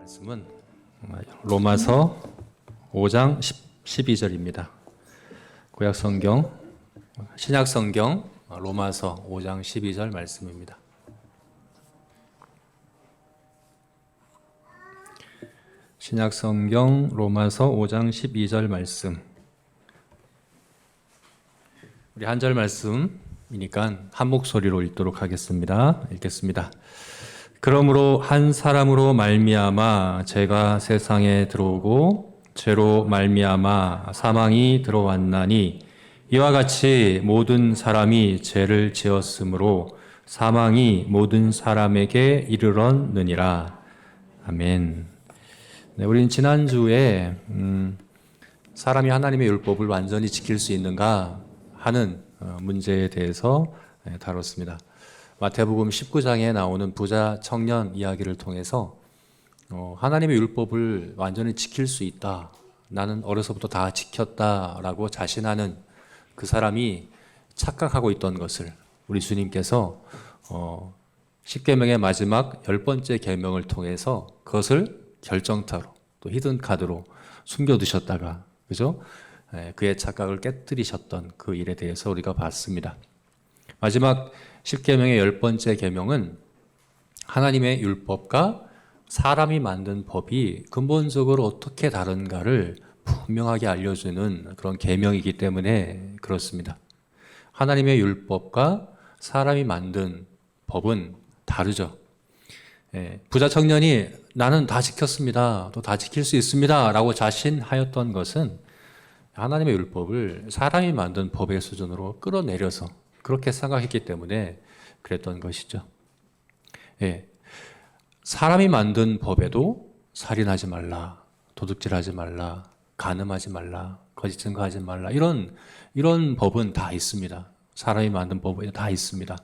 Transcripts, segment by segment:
말씀은 로마서 5장 12절입니다. 구약 성경, 신약 성경 로마서 5장 12절 말씀입니다. 신약 성경 로마서 5장 12절 말씀. 우리 한 절 말씀이니까 한 목소리로 읽도록 하겠습니다. 읽겠습니다. 그러므로 한 사람으로 말미암아 죄가 세상에 들어오고 죄로 말미암아 사망이 들어왔나니 이와 같이 모든 사람이 죄를 지었으므로 사망이 모든 사람에게 이르렀느니라. 아멘. 네, 우리는 지난주에 사람이 하나님의 율법을 완전히 지킬 수 있는가 하는 문제에 대해서 다뤘습니다. 마태복음 19장에 나오는 부자 청년 이야기를 통해서 하나님의 율법을 완전히 지킬 수 있다. 나는 어려서부터 다 지켰다라고 자신하는 그 사람이 착각하고 있던 것을 우리 주님께서 십계명의 마지막 10번째 계명을 통해서 그것을 결정타로 또 히든 카드로 숨겨두셨다가 그죠? 그의 착각을 깨뜨리셨던 그 일에 대해서 우리가 봤습니다. 마지막 10계명의 10번째 계명은 하나님의 율법과 사람이 만든 법이 근본적으로 어떻게 다른가를 분명하게 알려주는 그런 계명이기 때문에 그렇습니다. 하나님의 율법과 사람이 만든 법은 다르죠. 부자 청년이 나는 다 지켰습니다. 또 다 지킬 수 있습니다. 라고 자신하였던 것은 하나님의 율법을 사람이 만든 법의 수준으로 끌어내려서 그렇게 생각했기 때문에 그랬던 것이죠. 사람이 만든 법에도 살인하지 말라, 도둑질하지 말라, 간음하지 말라, 거짓 증거하지 말라 이런 법은 다 있습니다. 사람이 만든 법은 다 있습니다.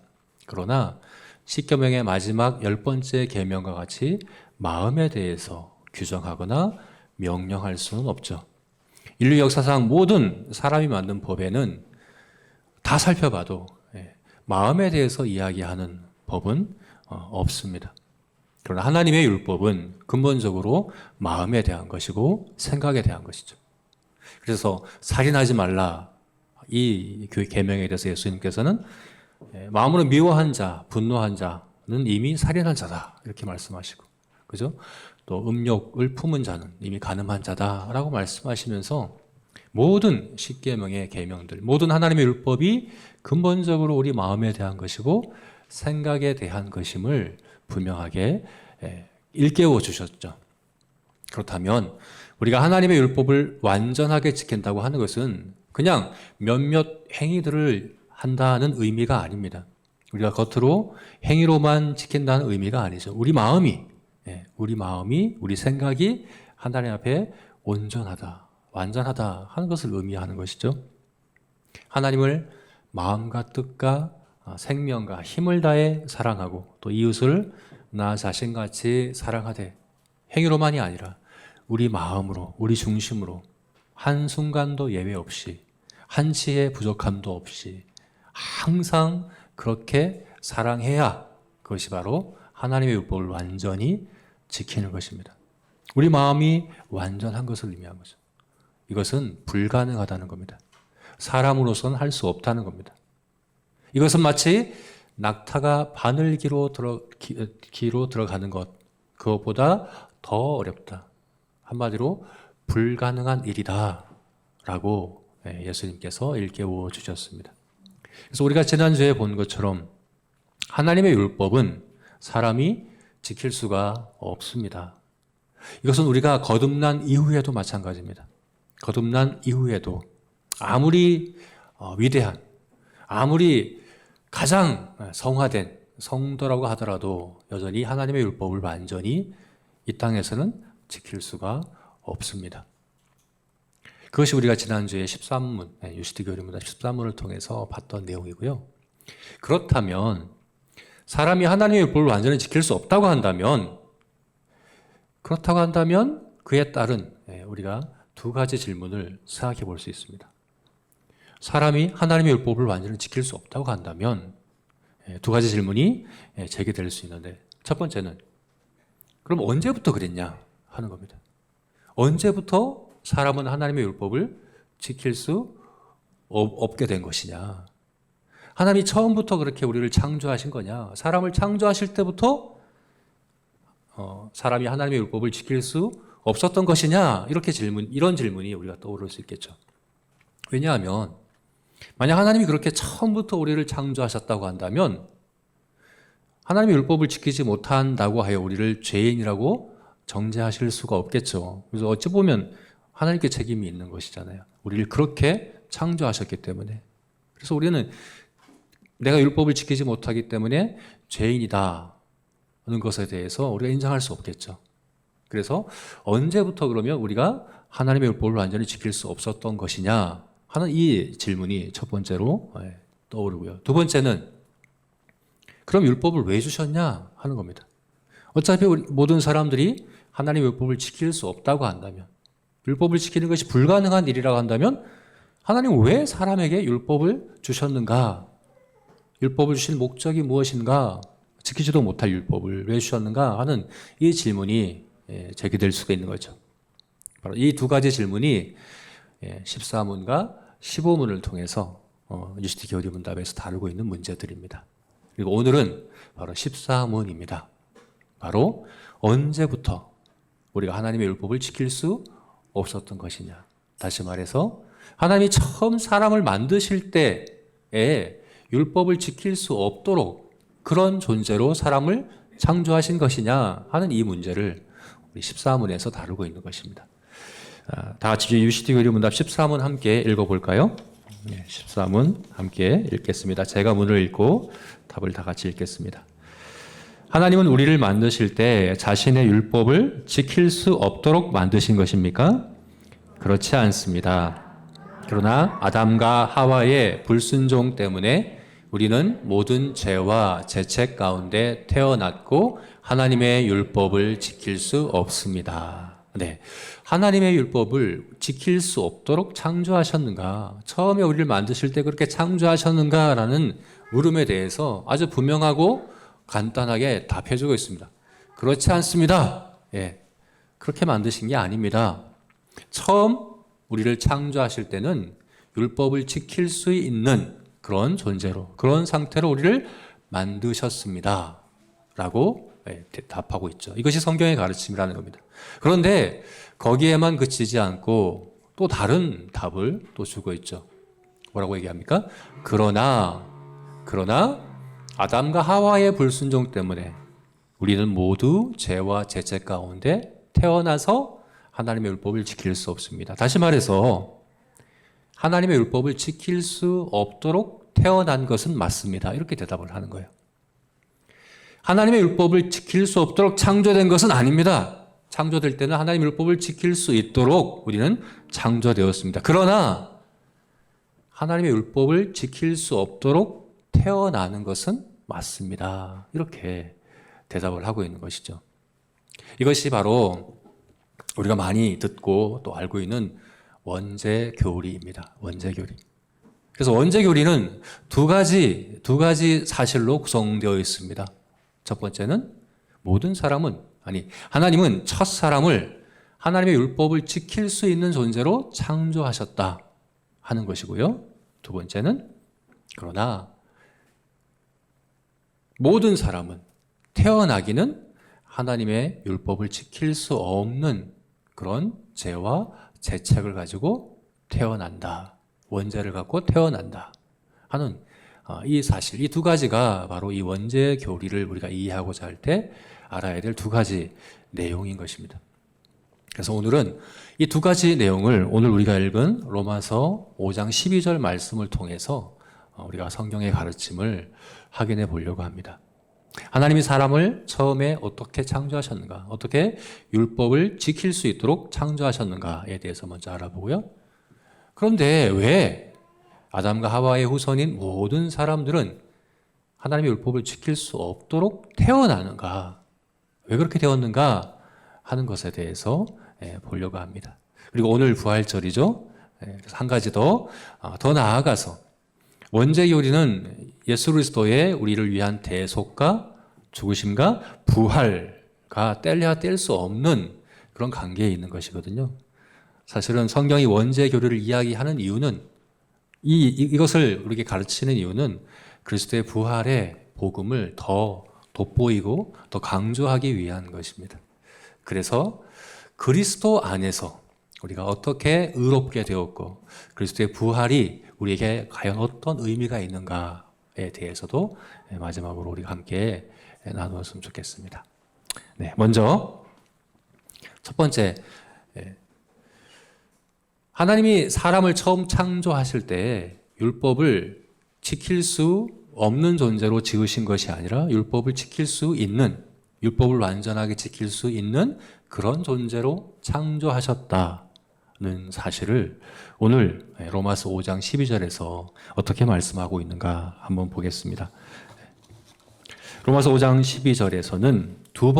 그러나 십계명의 마지막 10번째 계명과 같이 마음에 대해서 규정하거나 명령할 수는 없죠. 인류 역사상 모든 사람이 만든 법에는 다 살펴봐도 마음에 대해서 이야기하는 법은 없습니다. 그러나 하나님의 율법은 근본적으로 마음에 대한 것이고 생각에 대한 것이죠. 그래서 살인하지 말라 이 계명에 대해서 예수님께서는 마음으로 미워한 자, 분노한 자는 이미 살인한 자다 이렇게 말씀하시고 그죠? 또 음욕을 품은 자는 이미 간음한 자다라고 말씀하시면서 모든 십계명의 계명들, 모든 하나님의 율법이 근본적으로 우리 마음에 대한 것이고 생각에 대한 것임을 분명하게 일깨워 주셨죠. 그렇다면 우리가 하나님의 율법을 완전하게 지킨다고 하는 것은 그냥 몇몇 행위들을 한다는 의미가 아닙니다. 우리가 겉으로 행위로만 지킨다는 의미가 아니죠. 우리 마음이, 우리 생각이 하나님 앞에 온전하다, 완전하다 하는 것을 의미하는 것이죠. 하나님을 마음과 뜻과 생명과 힘을 다해 사랑하고 또 이웃을 나 자신같이 사랑하되 행위로만이 아니라 우리 마음으로, 우리 중심으로 한순간도 예외 없이 한치의 부족함도 없이 항상 그렇게 사랑해야 그것이 바로 하나님의 율법을 완전히 지키는 것입니다. 우리 마음이 완전한 것을 의미하는 거죠. 이것은 불가능하다는 겁니다. 사람으로서는 할 수 없다는 겁니다. 이것은 마치 낙타가 바늘기로 들어가는 것, 그것보다 더 어렵다. 한마디로 불가능한 일이다. 라고 예수님께서 일깨워 주셨습니다. 그래서 우리가 지난주에 본 것처럼 하나님의 율법은 사람이 지킬 수가 없습니다. 이것은 우리가 거듭난 이후에도 마찬가지입니다. 거듭난 이후에도 아무리 위대한, 아무리 가장 성화된 성도라고 하더라도 여전히 하나님의 율법을 완전히 이 땅에서는 지킬 수가 없습니다. 그것이 우리가 지난주에 13문, 유시디교리문답 13문을 통해서 봤던 내용이고요. 그렇다면 사람이 하나님의 율법을 완전히 지킬 수 없다고 한다면 그에 따른 우리가 두 가지 질문을 생각해 볼 수 있습니다. 사람이 하나님의 율법을 완전히 지킬 수 없다고 한다면 두 가지 질문이 제기될 수 있는데 첫 번째는 그럼 언제부터 그랬냐? 하는 겁니다. 언제부터 사람은 하나님의 율법을 지킬 수 없게 된 것이냐? 하나님이 처음부터 그렇게 우리를 창조하신 거냐? 사람을 창조하실 때부터 사람이 하나님의 율법을 지킬 수 없었던 것이냐? 이런 질문이 우리가 떠오를 수 있겠죠. 왜냐하면 만약 하나님이 그렇게 처음부터 우리를 창조하셨다고 한다면 하나님의 율법을 지키지 못한다고 하여 우리를 죄인이라고 정죄하실 수가 없겠죠. 그래서 어찌 보면 하나님께 책임이 있는 것이잖아요. 우리를 그렇게 창조하셨기 때문에. 그래서 우리는 내가 율법을 지키지 못하기 때문에 죄인이다 하는 것에 대해서 우리가 인정할 수 없겠죠. 그래서 언제부터 그러면 우리가 하나님의 율법을 완전히 지킬 수 없었던 것이냐 하는 이 질문이 첫 번째로 떠오르고요. 두 번째는 그럼 율법을 왜 주셨냐 하는 겁니다. 어차피 우리 모든 사람들이 하나님의 율법을 지킬 수 없다고 한다면, 율법을 지키는 것이 불가능한 일이라고 한다면 하나님은 왜 사람에게 율법을 주셨는가? 율법을 주신 목적이 무엇인가? 지키지도 못할 율법을 왜 주셨는가 하는 이 질문이 제기될 수가 있는 거죠. 바로 이 두 가지 질문이 14문과 15문을 통해서 UCT 교리문답에서 다루고 있는 문제들입니다. 그리고 오늘은 바로 14문입니다. 바로 언제부터 우리가 하나님의 율법을 지킬 수 없었던 것이냐. 다시 말해서 하나님이 처음 사람을 만드실 때에 율법을 지킬 수 없도록 그런 존재로 사람을 창조하신 것이냐 하는 이 문제를 우리 14문에서 다루고 있는 것입니다. 다 같이 UCT 교리문답 14문 함께 읽어볼까요? 14문 함께 읽겠습니다. 제가 문을 읽고 답을 다 같이 읽겠습니다. 하나님은 우리를 만드실 때 자신의 율법을 지킬 수 없도록 만드신 것입니까? 그렇지 않습니다. 그러나 아담과 하와의 불순종 때문에 우리는 모든 죄와 죄책 가운데 태어났고 하나님의 율법을 지킬 수 없습니다. 네, 하나님의 율법을 지킬 수 없도록 창조하셨는가? 처음에 우리를 만드실 때 그렇게 창조하셨는가라는 물음에 대해서 아주 분명하고 간단하게 답해주고 있습니다. 그렇지 않습니다. 예, 그렇게 만드신 게 아닙니다. 처음 우리를 창조하실 때는 율법을 지킬 수 있는 그런 존재로, 그런 상태로 우리를 만드셨습니다. 라고 답하고 있죠. 이것이 성경의 가르침이라는 겁니다. 그런데 거기에만 그치지 않고 또 다른 답을 또 주고 있죠. 뭐라고 얘기합니까? 그러나 아담과 하와의 불순종 때문에 우리는 모두 죄와 죄책 가운데 태어나서 하나님의 율법을 지킬 수 없습니다. 다시 말해서 하나님의 율법을 지킬 수 없도록 태어난 것은 맞습니다. 이렇게 대답을 하는 거예요. 하나님의 율법을 지킬 수 없도록 창조된 것은 아닙니다. 창조될 때는 하나님의 율법을 지킬 수 있도록 우리는 창조되었습니다. 그러나 하나님의 율법을 지킬 수 없도록 태어나는 것은 맞습니다. 이렇게 대답을 하고 있는 것이죠. 이것이 바로 우리가 많이 듣고 또 알고 있는 원죄교리입니다. 원죄교리. 그래서 원죄교리는 두 가지 사실로 구성되어 있습니다. 첫 번째는 하나님은 첫 사람을 하나님의 율법을 지킬 수 있는 존재로 창조하셨다 하는 것이고요. 두 번째는 그러나 모든 사람은 태어나기는 하나님의 율법을 지킬 수 없는 그런 죄와 죄책을 가지고 태어난다. 원죄를 갖고 태어난다 하는 이 사실, 이 두 가지가 바로 이 원죄 교리를 우리가 이해하고자 할 때 알아야 될 두 가지 내용인 것입니다. 그래서 오늘은 이 두 가지 내용을 오늘 우리가 읽은 로마서 5장 12절 말씀을 통해서 우리가 성경의 가르침을 확인해 보려고 합니다. 하나님이 사람을 처음에 어떻게 창조하셨는가, 어떻게 율법을 지킬 수 있도록 창조하셨는가에 대해서 먼저 알아보고요. 그런데 왜 아담과 하와의 후손인 모든 사람들은 하나님의 율법을 지킬 수 없도록 태어나는가, 왜 그렇게 되었는가 하는 것에 대해서 보려고 합니다. 그리고 오늘 부활절이죠. 그래서 한 가지 더 나아가서 원죄교리는 예수 그리스도의 우리를 위한 대속과 죽으심과 부활과 뗄래야 뗄 수 없는 그런 관계에 있는 것이거든요. 사실은 성경이 원죄 교류를 이야기하는 이유는 이것을 우리에게 가르치는 이유는 그리스도의 부활의 복음을 더 돋보이고 더 강조하기 위한 것입니다. 그래서 그리스도 안에서 우리가 어떻게 의롭게 되었고 그리스도의 부활이 우리에게 과연 어떤 의미가 있는가에 대해서도 마지막으로 우리가 함께 나누었으면 좋겠습니다. 네, 먼저 첫 번째, 하나님이 사람을 처음 창조하실 때 율법을 지킬 수 없는 존재로 지으신 것이 아니라 율법을 지킬 수 있는, 율법을 완전하게 지킬 수 있는 그런 존재로 창조하셨다는 사실을 오늘 로마서 5장 12절에서 어떻게 말씀하고 있는가 한번 보겠습니다. 로마서 5장 12절에서는 두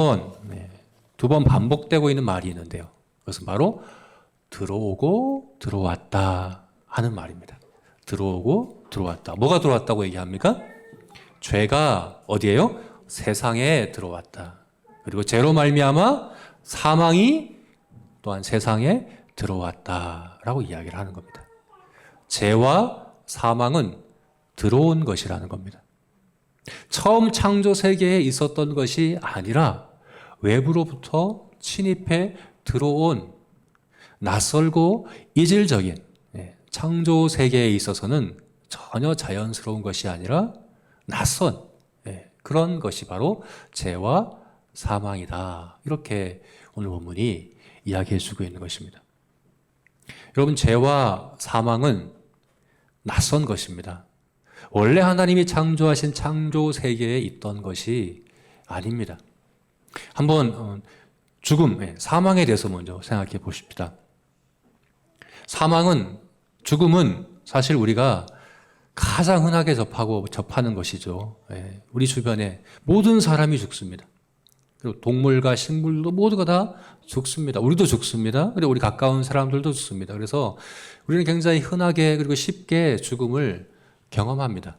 번 반복되고 있는 말이 있는데요. 그것은 바로 들어오고 들어왔다 하는 말입니다. 들어오고 들어왔다. 뭐가 들어왔다고 얘기합니까? 죄가 어디예요? 세상에 들어왔다. 그리고 죄로 말미암아 사망이 또한 세상에 들어왔다라고 이야기를 하는 겁니다. 죄와 사망은 들어온 것이라는 겁니다. 처음 창조 세계에 있었던 것이 아니라 외부로부터 침입해 들어온 낯설고 이질적인 창조 세계에 있어서는 전혀 자연스러운 것이 아니라 낯선 그런 것이 바로 죄와 사망이다. 이렇게 오늘 본문이 이야기해 주고 있는 것입니다. 여러분, 죄와 사망은 낯선 것입니다. 원래 하나님이 창조하신 창조 세계에 있던 것이 아닙니다. 한번 죽음, 사망에 대해서 먼저 생각해 보십시다. 죽음은 사실 우리가 가장 흔하게 접하는 것이죠. 우리 주변에 모든 사람이 죽습니다. 그리고 동물과 식물도 모두가 다 죽습니다. 우리도 죽습니다. 그리고 우리 가까운 사람들도 죽습니다. 그래서 우리는 굉장히 흔하게 그리고 쉽게 죽음을 경험합니다.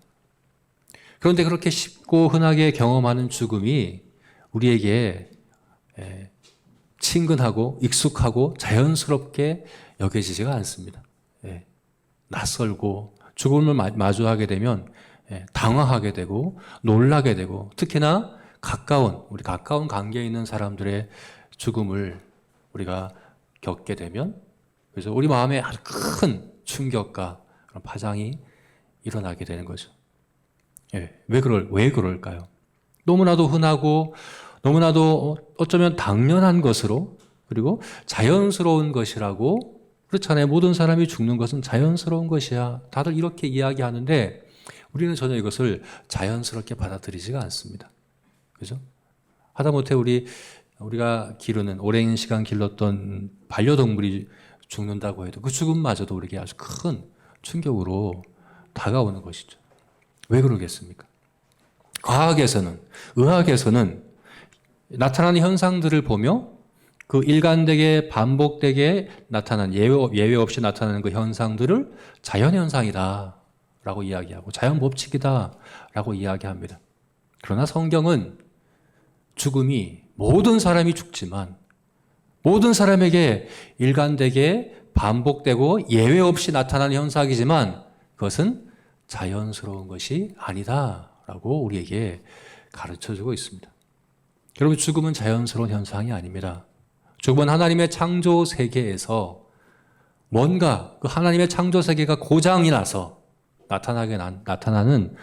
그런데 그렇게 쉽고 흔하게 경험하는 죽음이 우리에게 친근하고 익숙하고 자연스럽게 여겨지지가 않습니다. 낯설고 죽음을 마주하게 되면 당황하게 되고 놀라게 되고 특히나 우리 가까운 관계에 있는 사람들의 죽음을 우리가 겪게 되면 그래서 우리 마음에 아주 큰 충격과 그런 파장이 일어나게 되는 거죠. 왜 그럴까요? 너무나도 흔하고 너무나도 어쩌면 당연한 것으로 그리고 자연스러운 것이라고 그렇잖아요. 모든 사람이 죽는 것은 자연스러운 것이야. 다들 이렇게 이야기하는데 우리는 전혀 이것을 자연스럽게 받아들이지가 않습니다. 그죠? 하다못해 우리가 기르는 오랜 시간 길렀던 반려동물이 죽는다고 해도 그 죽음마저도 우리에게 아주 큰 충격으로 다가오는 것이죠. 왜 그러겠습니까? 의학에서는 나타나는 현상들을 보며 그 일관되게 반복되게 나타나는 예외 없이 나타나는 그 현상들을 자연현상이다라고 이야기하고 자연법칙이다라고 이야기합니다. 그러나 성경은 죽음이 모든 사람이 죽지만 모든 사람에게 일관되게 반복되고 예외 없이 나타나는 현상이지만 그것은 자연스러운 것이 아니다라고 우리에게 가르쳐주고 있습니다. 여러분, 죽음은 자연스러운 현상이 아닙니다. 죽음은 하나님의 창조 세계에서 뭔가 그 하나님의 창조 세계가 고장이 나서 나타나는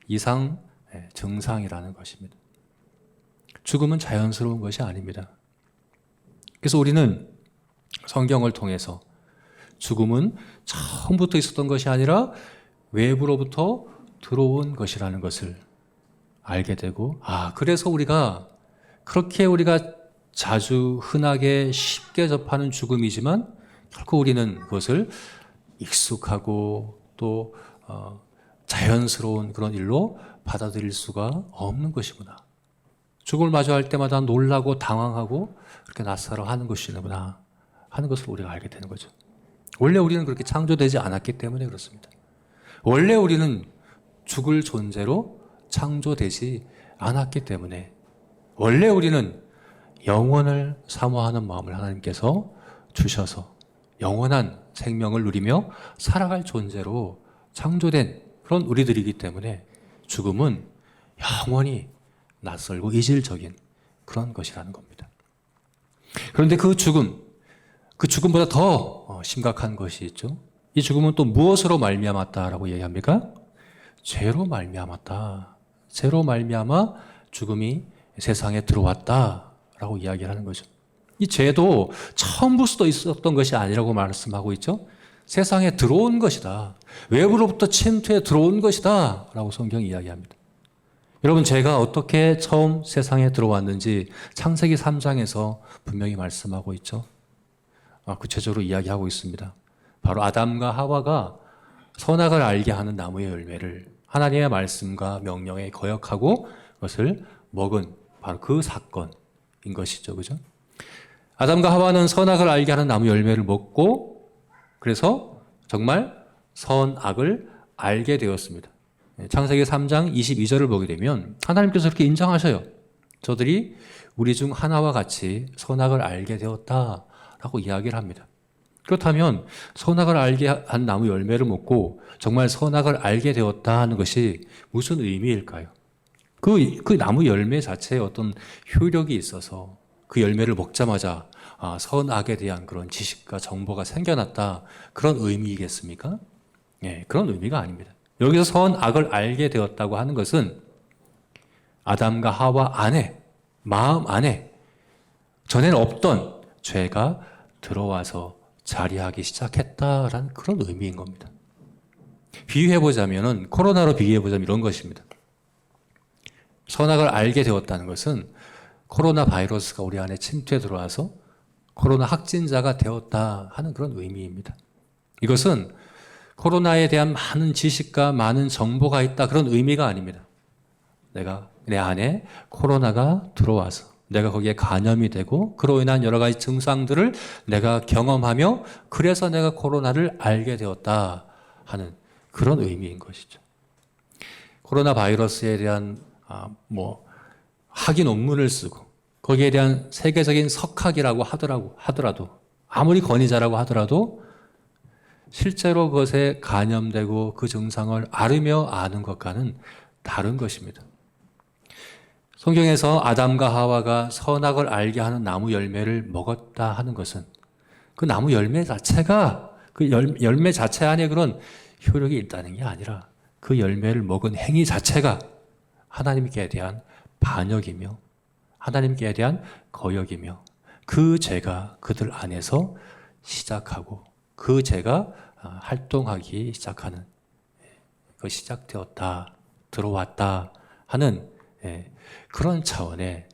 이상 증상이라는 것입니다. 죽음은 자연스러운 것이 아닙니다. 그래서 우리는 성경을 통해서 죽음은 처음부터 있었던 것이 아니라 외부로부터 들어온 것이라는 것을 알게 되고 그래서 우리가 자주 흔하게 쉽게 접하는 죽음이지만 결코 우리는 그것을 익숙하고 또 자연스러운 그런 일로 받아들일 수가 없는 것이구나. 죽음을 마주할 때마다 놀라고 당황하고 그렇게 낯설어 하는 것이구나 하는 것을 우리가 알게 되는 거죠. 원래 우리는 그렇게 창조되지 않았기 때문에 그렇습니다. 원래 우리는 죽을 존재로 창조되지 않았기 때문에 원래 우리는 영원을 사모하는 마음을 하나님께서 주셔서 영원한 생명을 누리며 살아갈 존재로 창조된 그런 우리들이기 때문에 죽음은 영원히 낯설고 이질적인 그런 것이라는 겁니다. 그런데 그 죽음보다 더 심각한 것이 있죠. 이 죽음은 또 무엇으로 말미암았다라고 얘기합니까? 죄로 말미암았다. 죄로 말미암아 죽음이 세상에 들어왔다라고 이야기를 하는 거죠. 이 죄도 처음부터 있었던 것이 아니라고 말씀하고 있죠. 세상에 들어온 것이다. 외부로부터 침투해 들어온 것이다 라고 성경이 이야기합니다. 여러분, 죄가 어떻게 처음 세상에 들어왔는지 창세기 3장에서 분명히 말씀하고 있죠. 구체적으로 이야기하고 있습니다. 바로 아담과 하와가 선악을 알게 하는 나무의 열매를 하나님의 말씀과 명령에 거역하고 그것을 먹은 바로 그 사건인 것이죠. 그죠? 아담과 하와는 선악을 알게 하는 나무 열매를 먹고 그래서 정말 선악을 알게 되었습니다. 창세기 3장 22절을 보게 되면 하나님께서 이렇게 인정하셔요. 저들이 우리 중 하나와 같이 선악을 알게 되었다라고 이야기를 합니다. 그렇다면 선악을 알게 한 나무 열매를 먹고 정말 선악을 알게 되었다 하는 것이 무슨 의미일까요? 그 나무 열매 자체에 어떤 효력이 있어서 그 열매를 먹자마자 선악에 대한 그런 지식과 정보가 생겨났다 그런 의미이겠습니까? 예, 그런 의미가 아닙니다. 여기서 선악을 알게 되었다고 하는 것은 아담과 하와 안에 마음 안에 전에는 없던 죄가 들어와서 자리하기 시작했다라는 그런 의미인 겁니다. 비유해보자면 코로나로 비유해보자면 이런 것입니다. 선악을 알게 되었다는 것은 코로나 바이러스가 우리 안에 침투해 들어와서 코로나 확진자가 되었다 하는 그런 의미입니다. 이것은 코로나에 대한 많은 지식과 많은 정보가 있다 그런 의미가 아닙니다. 내가 내 안에 코로나가 들어와서 내가 거기에 감염이 되고 그로 인한 여러 가지 증상들을 내가 경험하며 그래서 내가 코로나를 알게 되었다 하는 그런 의미인 것이죠. 코로나 바이러스에 대한 학위 논문을 쓰고 거기에 대한 세계적인 석학이라고 하더라도 아무리 권위자라고 하더라도 실제로 그것에 감염되고 그 증상을 앓으며 아는 것과는 다른 것입니다. 성경에서 아담과 하와가 선악을 알게 하는 나무 열매를 먹었다 하는 것은 그 나무 열매 자체가 그 열매 자체 안에 그런 효력이 있다는 게 아니라 그 열매를 먹은 행위 자체가 하나님께 대한 반역이며 하나님께 대한 거역이며 그 죄가 그들 안에서 시작하고 그 죄가 활동하기 시작하는 그 시작되었다 들어왔다 하는 그런 차원의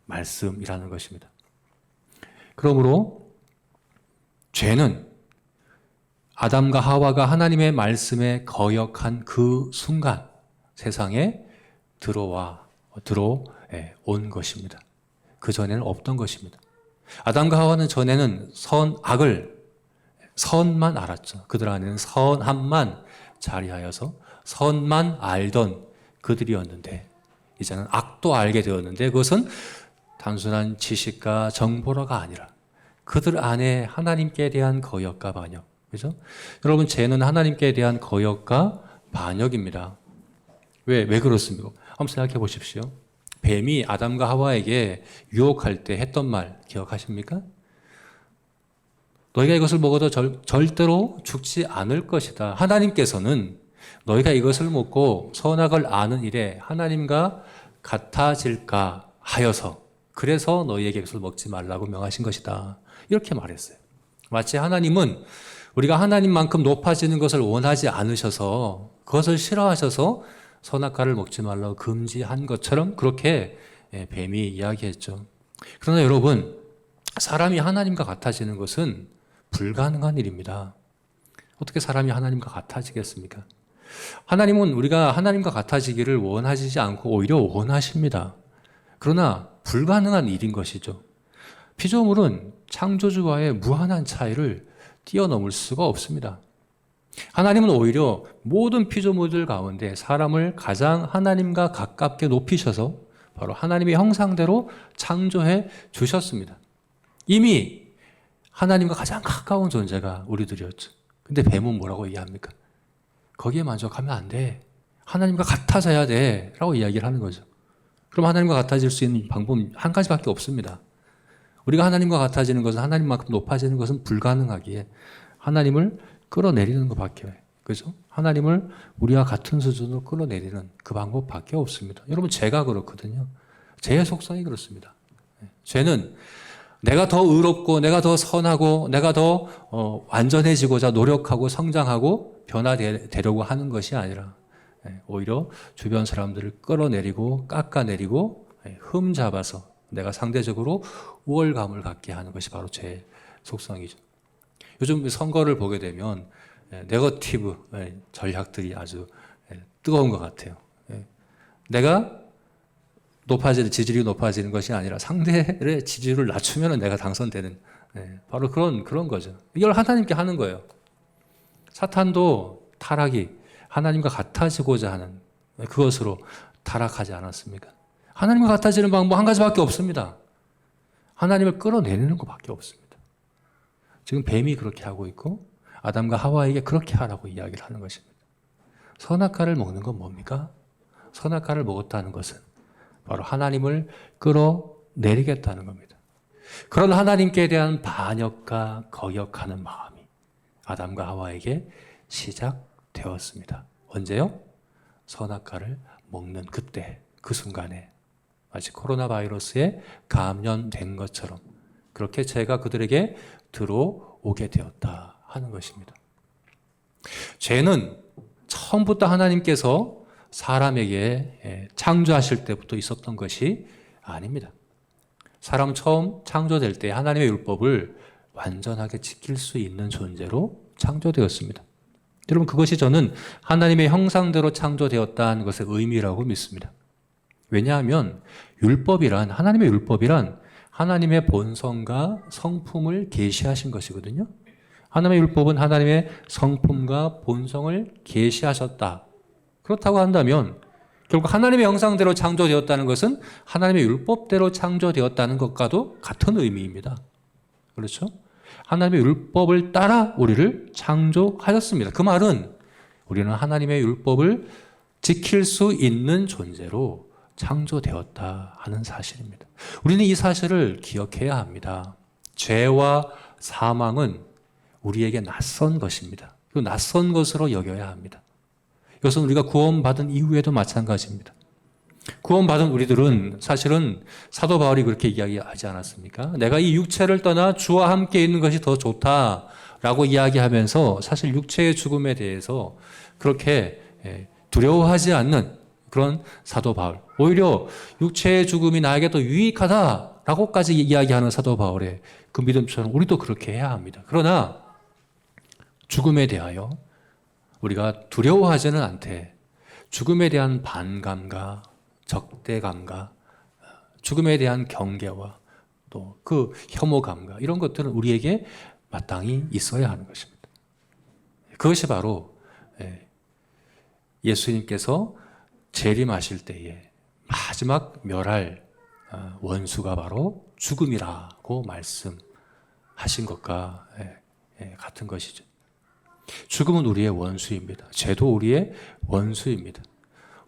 말씀이라는 것입니다. 그러므로 죄는 아담과 하와가 하나님의 말씀에 거역한 그 순간 세상에 들어온 것입니다. 그 전에는 없던 것입니다. 아담과 하와는 전에는 선만 알았죠. 그들 안에는 선함만 자리하여서 선만 알던 그들이었는데 이제는 악도 알게 되었는데 그것은 단순한 지식과 정보로가 아니라 그들 안에 하나님께 대한 거역과 반역. 그죠? 여러분, 죄는 하나님께 대한 거역과 반역입니다. 왜 그렇습니까? 한번 생각해 보십시오. 뱀이 아담과 하와에게 유혹할 때 했던 말 기억하십니까? 너희가 이것을 먹어도 절대로 죽지 않을 것이다. 하나님께서는 너희가 이것을 먹고 선악을 아는 일에 하나님과 같아질까 하여서 그래서 너희에게 이것을 먹지 말라고 명하신 것이다. 이렇게 말했어요. 마치 하나님은 우리가 하나님만큼 높아지는 것을 원하지 않으셔서 그것을 싫어하셔서 선악과를 먹지 말라고 금지한 것처럼 그렇게 뱀이 이야기했죠. 그러나 여러분, 사람이 하나님과 같아지는 것은 불가능한 일입니다. 어떻게 사람이 하나님과 같아지겠습니까? 하나님은 우리가 하나님과 같아지기를 원하시지 않고 오히려 원하십니다. 그러나 불가능한 일인 것이죠. 피조물은 창조주와의 무한한 차이를 뛰어넘을 수가 없습니다. 하나님은 오히려 모든 피조물들 가운데 사람을 가장 하나님과 가깝게 높이셔서 바로 하나님의 형상대로 창조해 주셨습니다. 이미 하나님과 가장 가까운 존재가 우리들이었죠. 근데 뱀은 뭐라고 이해합니까? 거기에 만족하면 안 돼. 하나님과 같아져야 돼. 라고 이야기를 하는 거죠. 그럼 하나님과 같아질 수 있는 방법은 한 가지밖에 없습니다. 우리가 하나님과 같아지는 것은, 하나님만큼 높아지는 것은 불가능하기에 하나님을 끌어내리는 것밖에, 그죠? 하나님을 우리와 같은 수준으로 끌어내리는 그 방법밖에 없습니다. 여러분, 죄가 그렇거든요. 죄의 속성이 그렇습니다. 죄는 내가 더 의롭고 내가 더 선하고 내가 더 완전해지고자 노력하고 성장하고 변화되려고 하는 것이 아니라 오히려 주변 사람들을 끌어내리고 깎아내리고 흠잡아서 내가 상대적으로 우월감을 갖게 하는 것이 바로 죄의 속성이죠. 요즘 선거를 보게 되면 네거티브 전략들이 아주 뜨거운 것 같아요. 내가 지지율이 높아지는 것이 아니라 상대의 지지율을 낮추면 내가 당선되는, 바로 그런 거죠. 이걸 하나님께 하는 거예요. 사탄도 타락이 하나님과 같아지고자 하는 그것으로 타락하지 않았습니까? 하나님과 같아지는 방법 한 가지밖에 없습니다. 하나님을 끌어내리는 것밖에 없습니다. 지금 뱀이 그렇게 하고 있고 아담과 하와에게 그렇게 하라고 이야기를 하는 것입니다. 선악과를 먹는 건 뭡니까? 선악과를 먹었다는 것은 바로 하나님을 끌어내리겠다는 겁니다. 그런 하나님께 대한 반역과 거역하는 마음이 아담과 하와에게 시작되었습니다. 언제요? 선악과를 먹는 그때, 그 순간에 마치 코로나 바이러스에 감염된 것처럼 그렇게 죄가 그들에게 들어오게 되었다 하는 것입니다. 죄는 처음부터 하나님께서 사람에게 창조하실 때부터 있었던 것이 아닙니다. 사람 처음 창조될 때 하나님의 율법을 완전하게 지킬 수 있는 존재로 창조되었습니다. 여러분, 그것이 저는 하나님의 형상대로 창조되었다는 것의 의미라고 믿습니다. 왜냐하면 하나님의 율법이란 하나님의 본성과 성품을 계시하신 것이거든요. 하나님의 율법은 하나님의 성품과 본성을 계시하셨다. 그렇다고 한다면 결국 하나님의 형상대로 창조되었다는 것은 하나님의 율법대로 창조되었다는 것과도 같은 의미입니다. 그렇죠? 하나님의 율법을 따라 우리를 창조하셨습니다. 그 말은 우리는 하나님의 율법을 지킬 수 있는 존재로 창조되었다 하는 사실입니다. 우리는 이 사실을 기억해야 합니다. 죄와 사망은 우리에게 낯선 것입니다. 그 낯선 것으로 여겨야 합니다. 이것은 우리가 구원받은 이후에도 마찬가지입니다. 구원받은 우리들은 사실은 사도 바울이 그렇게 이야기하지 않았습니까? 내가 이 육체를 떠나 주와 함께 있는 것이 더 좋다라고 이야기하면서 사실 육체의 죽음에 대해서 그렇게 두려워하지 않는 그런 사도 바울. 오히려 육체의 죽음이 나에게 더 유익하다라고까지 이야기하는 사도 바울의 그 믿음처럼 우리도 그렇게 해야 합니다. 그러나 죽음에 대하여 우리가 두려워하지는 않되 죽음에 대한 반감과 적대감과 죽음에 대한 경계와 또 그 혐오감과 이런 것들은 우리에게 마땅히 있어야 하는 것입니다. 그것이 바로 예수님께서 재림하실 때에 마지막 멸할 원수가 바로 죽음이라고 말씀하신 것과 같은 것이죠. 죽음은 우리의 원수입니다. 죄도 우리의 원수입니다.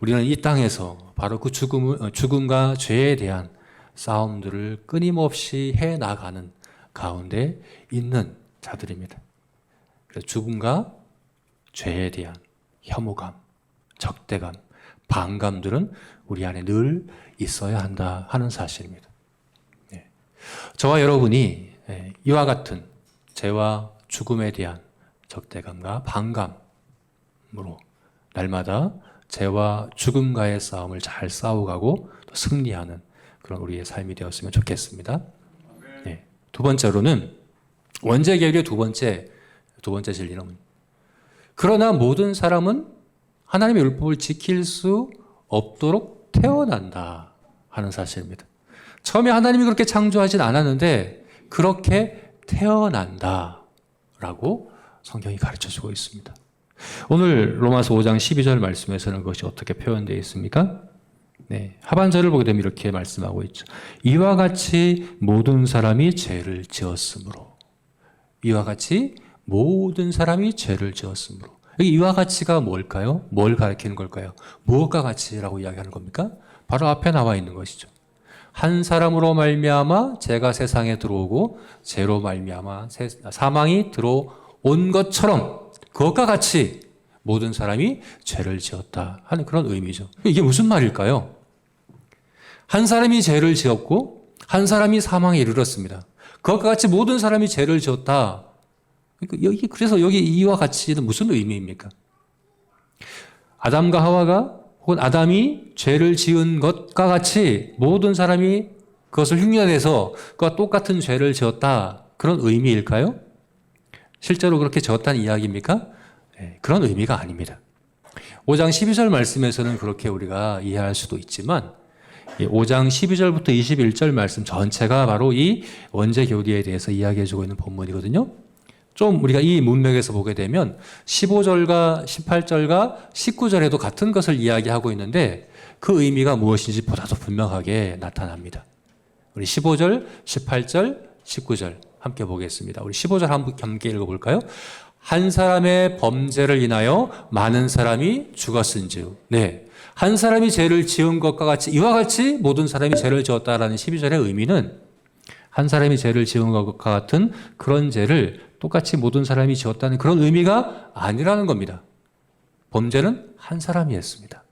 우리는 이 땅에서 바로 그 죽음과 죄에 대한 싸움들을 끊임없이 해나가는 가운데 있는 자들입니다. 그래서 죽음과 죄에 대한 혐오감, 적대감, 반감들은 우리 안에 늘 있어야 한다 하는 사실입니다. 저와 여러분이 이와 같은 죄와 죽음에 대한 적대감과 반감으로 날마다 죄와 죽음과의 싸움을 잘 싸워가고 또 승리하는 그런 우리의 삶이 되었으면 좋겠습니다. 두 번째로는 원죄계율의 두 번째 진리는 그러나 모든 사람은 하나님의 율법을 지킬 수 없도록 태어난다 하는 사실입니다. 처음에 하나님이 그렇게 창조하진 않았는데 그렇게 태어난다라고 성경이 가르쳐주고 있습니다. 오늘 로마서 5장 12절 말씀에서는 그것이 어떻게 표현되어 있습니까? 네, 하반절을 보게 되면 이렇게 말씀하고 있죠. 이와 같이 모든 사람이 죄를 지었으므로. 이와 같이 모든 사람이 죄를 지었으므로. 여기 이와 같이가 뭘까요? 뭘 가리키는 걸까요? 무엇과 같이라고 이야기하는 겁니까? 바로 앞에 나와 있는 것이죠. 한 사람으로 말미암아 죄가 세상에 들어오고 죄로 말미암아 사망이 들어온 것처럼 그것과 같이 모든 사람이 죄를 지었다 하는 그런 의미죠. 이게 무슨 말일까요? 한 사람이 죄를 지었고 한 사람이 사망에 이르렀습니다. 그것과 같이 모든 사람이 죄를 지었다. 그래서 여기 이와 같이는 무슨 의미입니까? 아담과 하와가 혹은 아담이 죄를 지은 것과 같이 모든 사람이 그것을 흉내내서 그와 똑같은 죄를 지었다. 그런 의미일까요? 실제로 그렇게 지었다는 이야기입니까? 네, 그런 의미가 아닙니다. 5장 12절 말씀에서는 그렇게 우리가 이해할 수도 있지만 5장 12절부터 21절 말씀 전체가 바로 이 원죄 교리에 대해서 이야기해주고 있는 본문이거든요. 좀 우리가 이 문맥에서 보게 되면 15절과 18절과 19절에도 같은 것을 이야기하고 있는데 그 의미가 무엇인지 보다도 분명하게 나타납니다. 우리 15절, 18절, 19절 함께 보겠습니다. 우리 15절 함께 읽어볼까요? 한 사람의 범죄를 인하여 많은 사람이 죽었은즉. 네. 한 사람이 죄를 지은 것과 같이 이와 같이 모든 사람이 죄를 지었다라는 12절의 의미는 한 사람이 죄를 지은 것과 같은 그런 죄를 똑같이 모든 사람이 지었다는 그런 의미가 아니라는 겁니다. 범죄는 한 사람이 했습니다.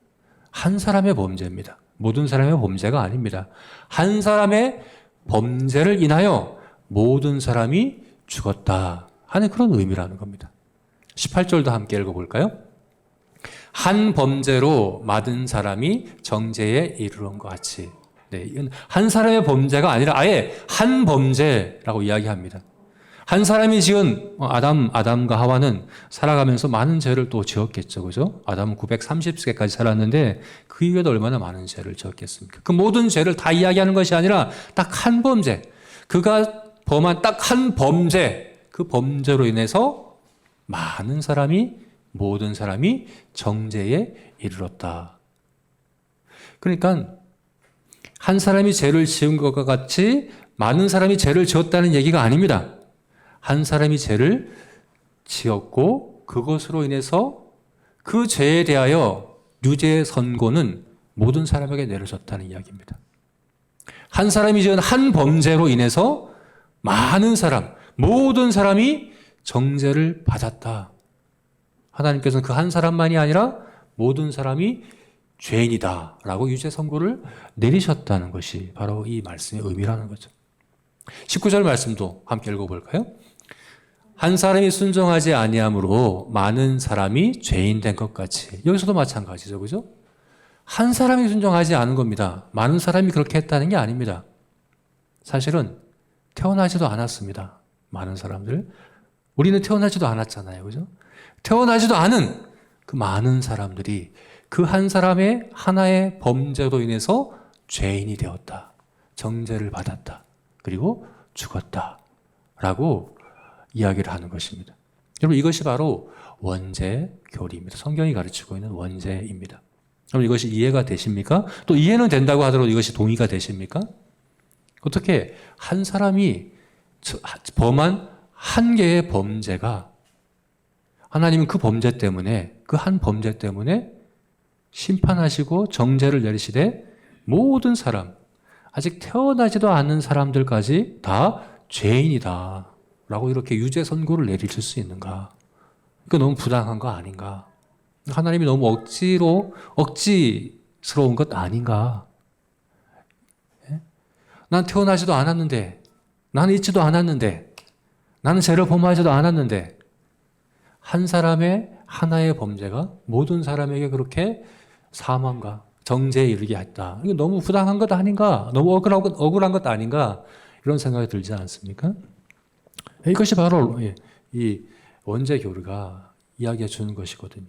한 사람의 범죄입니다. 모든 사람의 범죄가 아닙니다. 한 사람의 범죄를 인하여 모든 사람이 죽었다 하는 그런 의미라는 겁니다. 18절도 함께 읽어볼까요? 한 범죄로 많은 사람이 정죄에 이르는 것 같이. 네, 이건 한 사람의 범죄가 아니라 아예 한 범죄라고 이야기합니다. 한 사람이 지은 아담과 하와는 살아가면서 많은 죄를 또 지었겠죠. 그죠? 아담은 930세까지 살았는데 그 이후에도 얼마나 많은 죄를 지었겠습니까? 그 모든 죄를 다 이야기하는 것이 아니라 딱 한 범죄. 그가 범한 딱 한 범죄. 그 범죄로 인해서 모든 사람이 정죄에 이르렀다. 그러니까 한 사람이 죄를 지은 것과 같이 많은 사람이 죄를 지었다는 얘기가 아닙니다. 한 사람이 죄를 지었고 그것으로 인해서 그 죄에 대하여 유죄의 선고는 모든 사람에게 내려졌다는 이야기입니다. 한 사람이 지은 한 범죄로 인해서 모든 사람이 정죄를 받았다. 하나님께서는 그 한 사람만이 아니라 모든 사람이 죄인이다라고 유죄 선고를 내리셨다는 것이 바로 이 말씀의 의미라는 거죠. 19절 말씀도 함께 읽어볼까요? 한 사람이 순종하지 아니함으로 많은 사람이 죄인 된 것 같이. 여기서도 마찬가지죠. 그죠? 한 사람이 순종하지 않은 겁니다. 많은 사람이 그렇게 했다는 게 아닙니다. 사실은 태어나지도 않았습니다. 많은 사람들. 우리는 태어나지도 않았잖아요. 그죠? 태어나지도 않은 그 많은 사람들이 그 한 사람의 하나의 범죄로 인해서 죄인이 되었다. 정죄를 받았다. 그리고 죽었다. 라고 이야기를 하는 것입니다. 여러분 이것이 바로 원죄 교리입니다. 성경이 가르치고 있는 원죄입니다. 여러분 이것이 이해가 되십니까? 또 이해는 된다고 하더라도 이것이 동의가 되십니까? 어떻게 한 사람이 범한 한 개의 범죄가 하나님은 그 범죄 때문에 그 한 범죄 때문에 심판하시고 정죄를 내리시되 모든 사람 아직 태어나지도 않은 사람들까지 다 죄인이다 라고 이렇게 유죄 선고를 내리실 수 있는가? 이거 너무 부당한 거 아닌가? 하나님이 너무 억지스러운 것 아닌가? 난 태어나지도 않았는데, 나는 있지도 않았는데, 나는 죄를 범하지도 않았는데, 한 사람의 하나의 범죄가 모든 사람에게 그렇게 사망과 정죄에 이르게 했다. 이거 너무 부당한 것 아닌가? 너무 억울한 것 아닌가? 이런 생각이 들지 않습니까? 이것이 바로 이 원죄 교리가 이야기해 주는 것이거든요.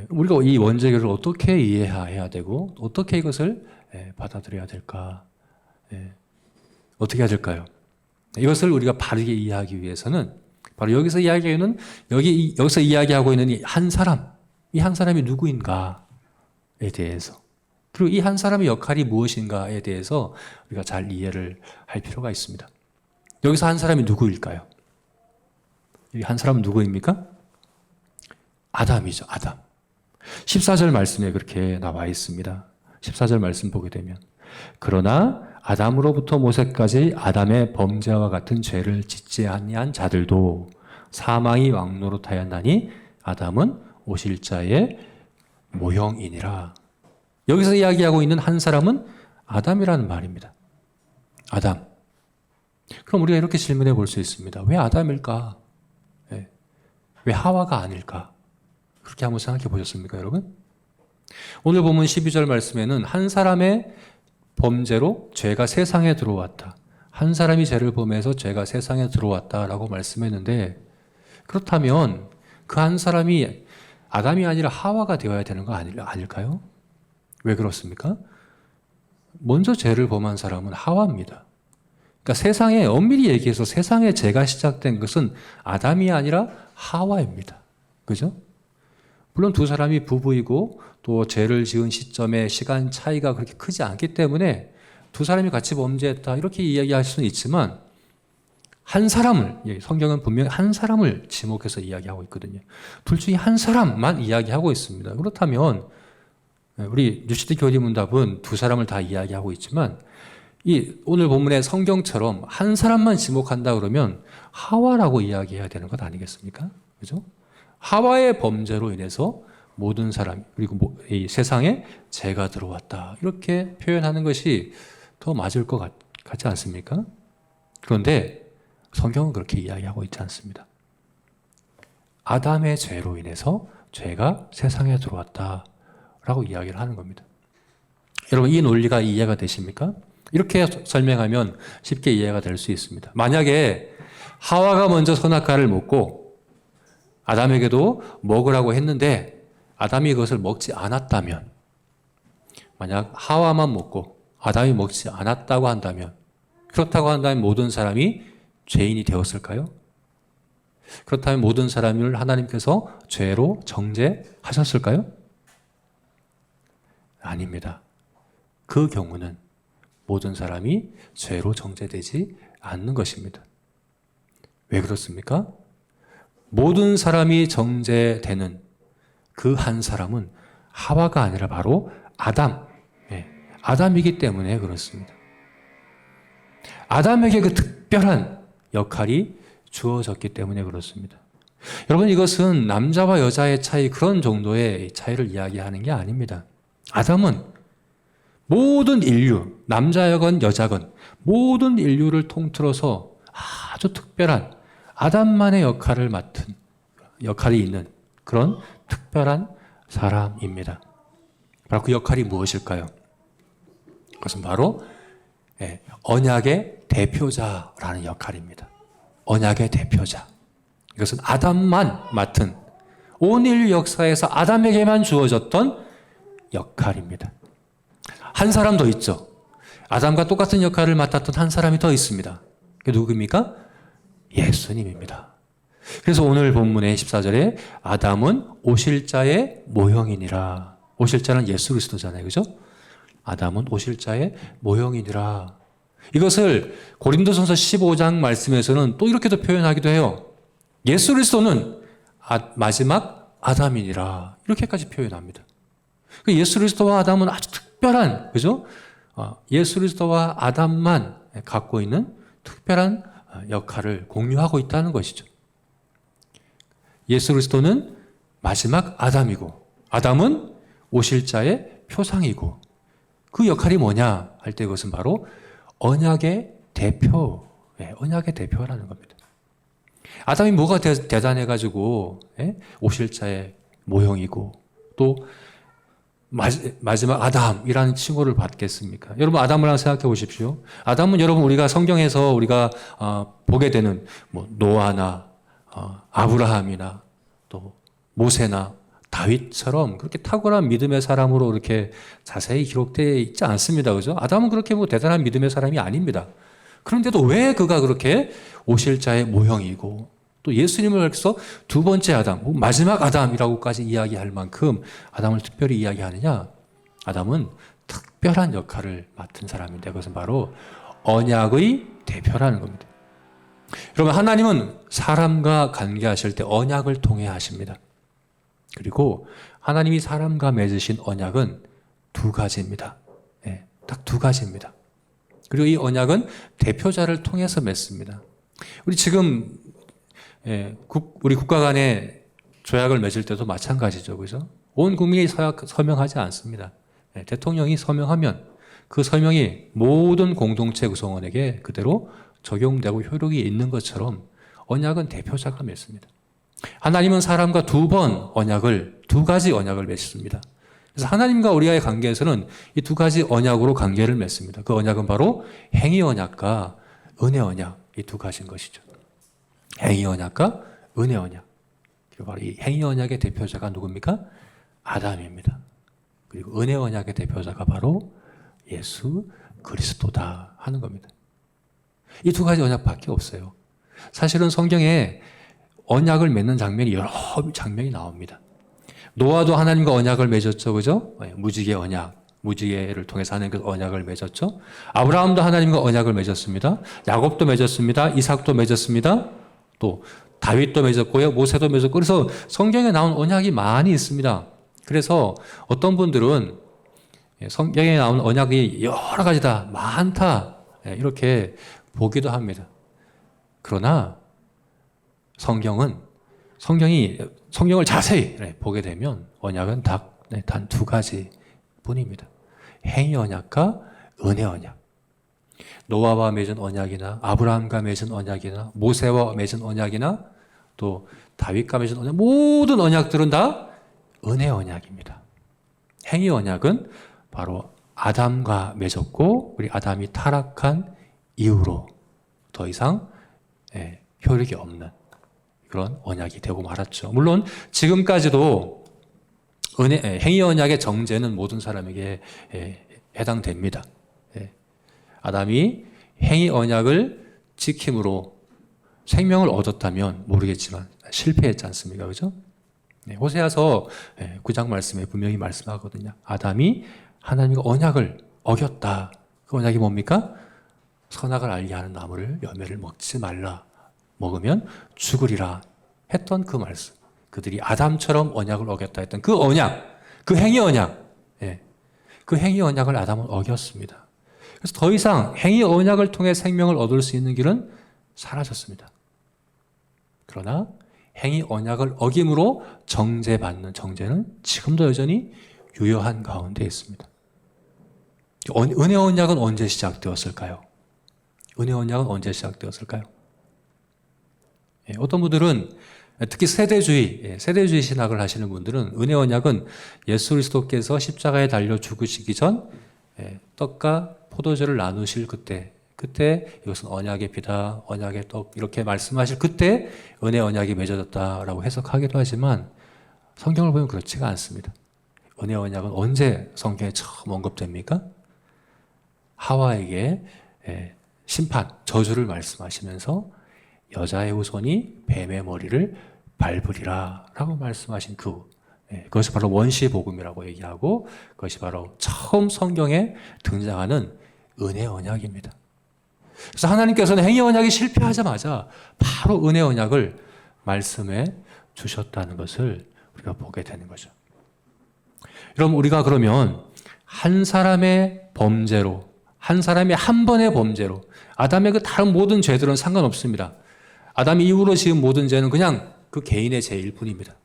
우리가 이 원죄 교리를 어떻게 이해해야 되고 어떻게 이것을 받아들여야 될까? 어떻게 해야 될까요? 이것을 우리가 바르게 이해하기 위해서는 바로 여기서 이야기하고 있는 이 한 사람이 누구인가에 대해서 그리고 이 한 사람의 역할이 무엇인가에 대해서 우리가 잘 이해를 할 필요가 있습니다. 여기서 한 사람이 누구일까요? 이 한 사람은 누구입니까? 아담이죠. 아담. 14절 말씀에 그렇게 나와 있습니다. 14절 말씀 보게 되면 그러나 아담으로부터 모세까지 아담의 범죄와 같은 죄를 짓지 아니한 자들도 사망이 왕노릇하였나니 아담은 오실 자의 모형이니라. 여기서 이야기하고 있는 한 사람은 아담이라는 말입니다. 아담. 그럼 우리가 이렇게 질문해 볼 수 있습니다. 왜 아담일까? 왜 하와가 아닐까? 그렇게 한번 생각해 보셨습니까, 여러분? 오늘 본문 12절 말씀에는 한 사람의 범죄로 죄가 세상에 들어왔다. 한 사람이 죄를 범해서 죄가 세상에 들어왔다라고 말씀했는데, 그렇다면 그 한 사람이 아담이 아니라 하와가 되어야 되는 거 아닐까요? 왜 그렇습니까? 먼저 죄를 범한 사람은 하와입니다. 그러니까 세상에 엄밀히 얘기해서 세상에 죄가 시작된 것은 아담이 아니라 하와입니다. 그죠? 물론 두 사람이 부부이고 또 죄를 지은 시점의 시간 차이가 그렇게 크지 않기 때문에 두 사람이 같이 범죄했다 이렇게 이야기할 수는 있지만 한 사람을, 성경은 분명히 한 사람을 지목해서 이야기하고 있거든요. 둘 중에 한 사람만 이야기하고 있습니다. 그렇다면 우리 뉴시티 교리문답은 두 사람을 다 이야기하고 있지만 이 오늘 본문의 성경처럼 한 사람만 지목한다 그러면 하와라고 이야기해야 되는 것 아니겠습니까? 그죠? 하와의 범죄로 인해서 모든 사람 그리고 이 세상에 죄가 들어왔다 이렇게 표현하는 것이 더 맞을 것 같지 않습니까? 그런데 성경은 그렇게 이야기하고 있지 않습니다. 아담의 죄로 인해서 죄가 세상에 들어왔다라고 이야기를 하는 겁니다. 여러분 이 논리가 이해가 되십니까? 이렇게 설명하면 쉽게 이해가 될 수 있습니다. 만약에 하와가 먼저 선악과를 먹고 아담에게도 먹으라고 했는데 아담이 그것을 먹지 않았다면, 만약 하와만 먹고 아담이 먹지 않았다고 한다면, 그렇다고 한다면 모든 사람이 죄인이 되었을까요? 그렇다면 모든 사람을 하나님께서 죄로 정죄하셨을까요? 아닙니다. 그 경우는 모든 사람이 죄로 정죄되지 않는 것입니다. 왜 그렇습니까? 모든 사람이 정죄되는 그 한 사람은 하와가 아니라 바로 아담, 아담이기 때문에 그렇습니다. 아담에게 그 특별한 역할이 주어졌기 때문에 그렇습니다. 여러분 이것은 남자와 여자의 차이 그런 정도의 차이를 이야기하는 게 아닙니다. 아담은 모든 인류, 남자건 여자건 모든 인류를 통틀어서 아주 특별한 아담만의 역할이 있는 그런 특별한 사람입니다. 바로 그 역할이 무엇일까요? 그것은 바로 언약의 대표자라는 역할입니다. 언약의 대표자. 이것은 아담만 맡은 온 인류 역사에서 아담에게만 주어졌던 역할입니다. 한 사람 더 있죠. 아담과 똑같은 역할을 맡았던 한 사람이 더 있습니다. 그게 누구입니까? 예수님입니다. 그래서 오늘 본문의 14절에 아담은 오실 자의 모형이니라. 오실 자는 예수 그리스도잖아요. 그죠? 아담은 오실 자의 모형이니라. 이것을 고린도전서 15장 말씀에서는 또 이렇게도 표현하기도 해요. 예수 그리스도는 마지막 아담이니라. 이렇게까지 표현합니다. 예수 그리스도와 아담은 아주 특별한, 그죠? 예수 그리스도와 아담만 갖고 있는 특별한 역할을 공유하고 있다는 것이죠. 예수 그리스도는 마지막 아담이고 아담은 오실 자의 표상이고 그 역할이 뭐냐 할 때 그것은 바로 언약의 대표, 언약의 대표라는 겁니다. 아담이 뭐가 대단해가지고 오실 자의 모형이고 또 마지막 아담이라는 칭호를 받겠습니까? 여러분 아담을 한번 생각해 보십시오. 아담은 여러분 우리가 성경에서 우리가 보게 되는 노아나 아브라함이나 또 모세나 다윗처럼 그렇게 탁월한 믿음의 사람으로 이렇게 자세히 기록되어 있지 않습니다. 그죠? 아담은 그렇게 대단한 믿음의 사람이 아닙니다. 그런데도 왜 그가 그렇게 오실 자의 모형이고 또 예수님을 해서 두 번째 아담, 마지막 아담이라고까지 이야기할 만큼 아담을 특별히 이야기하느냐? 아담은 특별한 역할을 맡은 사람인데 그것은 바로 언약의 대표라는 겁니다. 여러분, 하나님은 사람과 관계하실 때 언약을 통해 하십니다. 그리고 하나님이 사람과 맺으신 언약은 두 가지입니다. 딱 두 가지입니다. 그리고 이 언약은 대표자를 통해서 맺습니다. 우리 지금 우리 국가 간의 조약을 맺을 때도 마찬가지죠. 그죠? 온 국민이 서명하지 않습니다. 대통령이 서명하면 그 서명이 모든 공동체 구성원에게 그대로 적용되고 효력이 있는 것처럼 언약은 대표자가 맺습니다. 하나님은 사람과 두 가지 언약을 맺습니다. 그래서 하나님과 우리와의 관계에서는 이 두 가지 언약으로 관계를 맺습니다. 그 언약은 바로 행위 언약과 은혜 언약, 이 두 가지인 것이죠. 행위 언약과 은혜 언약. 그리고 바로 이 행위 언약의 대표자가 누굽니까? 아담입니다. 그리고 은혜 언약의 대표자가 바로 예수 그리스도다 하는 겁니다. 이 두 가지 언약밖에 없어요. 사실은 성경에 언약을 맺는 장면이 여러 장면이 나옵니다. 노아도 하나님과 언약을 맺었죠. 그죠? 무지개 언약. 무지개를 통해서 하나님과 언약을 맺었죠. 아브라함도 하나님과 언약을 맺었습니다. 야곱도 맺었습니다. 이삭도 맺었습니다. 또 다윗도 맺었고요. 모세도 맺었고. 그래서 성경에 나온 언약이 많이 있습니다. 그래서 어떤 분들은 성경에 나온 언약이 여러 가지다, 많다, 이렇게 보기도 합니다. 그러나 성경을 자세히 보게 되면 언약은 단 두 가지 뿐입니다. 행위 언약과 은혜 언약. 노아와 맺은 언약이나 아브라함과 맺은 언약이나 모세와 맺은 언약이나 또 다윗과 맺은 언약, 모든 언약들은 다 은혜 언약입니다. 행위 언약은 바로 아담과 맺었고 우리 아담이 타락한 이후로 더 이상 효력이 없는 그런 언약이 되고 말았죠. 물론 지금까지도 행위 언약의 정죄는 모든 사람에게 해당됩니다. 아담이 행위 언약을 지킴으로 생명을 얻었다면 모르겠지만 실패했지 않습니까? 그죠? 호세아서 9장 말씀에 분명히 말씀하거든요. 아담이 하나님과 언약을 어겼다. 그 언약이 뭡니까? 선악을 알게 하는 나무를 열매를 먹지 말라. 먹으면 죽으리라 했던 그 말씀. 그들이 아담처럼 언약을 어겼다 했던 그 언약, 그 행위 언약. 그 행위 언약을 아담은 어겼습니다. 그래서 더 이상 행위 언약을 통해 생명을 얻을 수 있는 길은 사라졌습니다. 그러나 행위 언약을 어김으로 정죄받는 정죄는 지금도 여전히 유효한 가운데 있습니다. 은혜 언약은 언제 시작되었을까요? 은혜 언약은 언제 시작되었을까요? 어떤 분들은 특히 세대주의 신학을 하시는 분들은 은혜 언약은 예수 그리스도께서 십자가에 달려 죽으시기 전 떡과 포도주를 나누실 그때 이것은 언약의 피다, 언약의 떡 이렇게 말씀하실 그때 은혜 언약이 맺어졌다라고 해석하기도 하지만 성경을 보면 그렇지가 않습니다. 은혜 언약은 언제 성경에 처음 언급됩니까? 하와에게 심판, 저주를 말씀하시면서 여자의 후손이 뱀의 머리를 밟으리라 라고 말씀하신 그것이 바로 원시복음이라고 얘기하고 그것이 바로 처음 성경에 등장하는 은혜 언약입니다. 그래서 하나님께서는 행위 언약이 실패하자마자 바로 은혜 언약을 말씀해 주셨다는 것을 우리가 보게 되는 거죠. 여러분, 우리가 그러면 한 사람의 범죄로, 한 사람의 한 번의 범죄로 아담의 그 다른 모든 죄들은 상관없습니다. 아담 이후로 지은 모든 죄는 그냥 그 개인의 죄일 뿐입니다.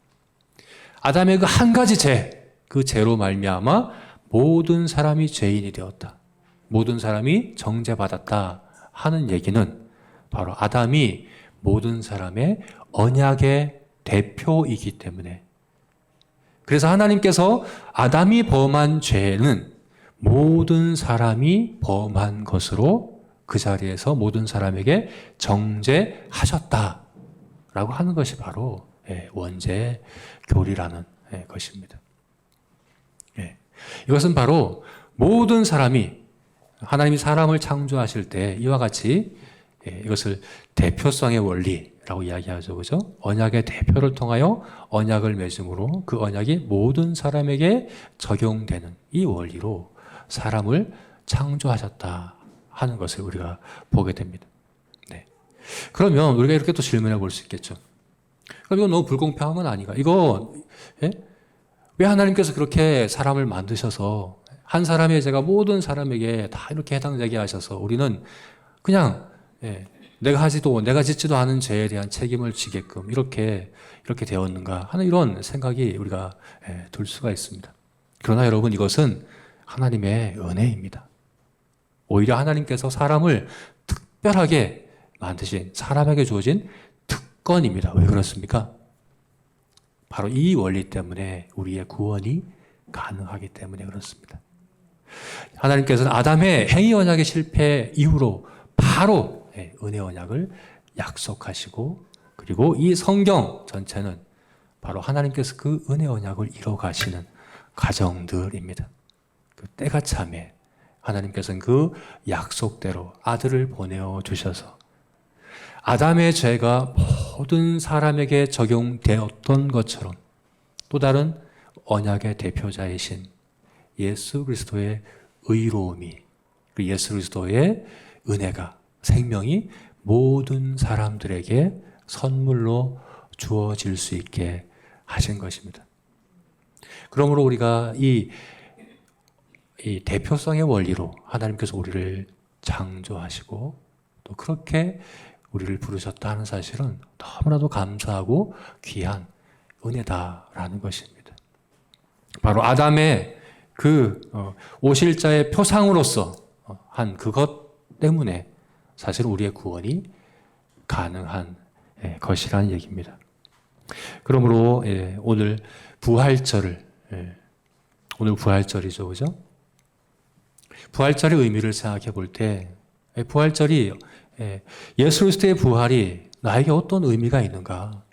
아담의 그 한 가지 죄, 그 죄로 말미암아 모든 사람이 죄인이 되었다. 모든 사람이 정죄받았다 하는 얘기는 바로 아담이 모든 사람의 언약의 대표이기 때문에 그래서 하나님께서 아담이 범한 죄는 모든 사람이 범한 것으로 그 자리에서 모든 사람에게 정죄하셨다라고 하는 것이 바로 원죄 교리라는 것입니다. 이것은 바로 모든 사람이 하나님이 사람을 창조하실 때 이와 같이 이것을 대표성의 원리라고 이야기하죠. 그죠? 언약의 대표를 통하여 언약을 맺음으로 그 언약이 모든 사람에게 적용되는 이 원리로 사람을 창조하셨다 하는 것을 우리가 보게 됩니다. 네. 그러면 우리가 이렇게 또 질문해 볼 수 있겠죠. 그럼 이거 너무 불공평한 건 아닌가? 이거 왜 하나님께서 그렇게 사람을 만드셔서 한 사람의 죄가 모든 사람에게 다 이렇게 해당되게 하셔서 우리는 그냥 내가 짓지도 않은 죄에 대한 책임을 지게끔 이렇게 되었는가 하는 이런 생각이 우리가 들 수가 있습니다. 그러나 여러분, 이것은 하나님의 은혜입니다. 오히려 하나님께서 사람을 특별하게 만드신, 사람에게 주어진 특권입니다. 왜 그렇습니까? 바로 이 원리 때문에 우리의 구원이 가능하기 때문에 그렇습니다. 하나님께서는 아담의 행위 언약의 실패 이후로 바로 은혜 언약을 약속하시고, 그리고 이 성경 전체는 바로 하나님께서 그 은혜 언약을 이뤄가시는 과정들입니다. 그 때가 참에 하나님께서는 그 약속대로 아들을 보내어 주셔서 아담의 죄가 모든 사람에게 적용되었던 것처럼 또 다른 언약의 대표자이신 예수 그리스도의 의로움이, 그 예수 그리스도의 은혜가, 생명이 모든 사람들에게 선물로 주어질 수 있게 하신 것입니다. 그러므로 우리가 이 대표성의 원리로 하나님께서 우리를 창조하시고 또 그렇게 우리를 부르셨다는 사실은 너무나도 감사하고 귀한 은혜다라는 것입니다. 바로 아담의 그 오실자의 표상으로서 한 그것 때문에 사실 우리의 구원이 가능한 것이라는 얘기입니다. 그러므로 오늘 부활절을, 오늘 부활절이죠, 그죠? 부활절의 의미를 생각해 볼 때 부활절이 예수 그리스도의 부활이 나에게 어떤 의미가 있는가?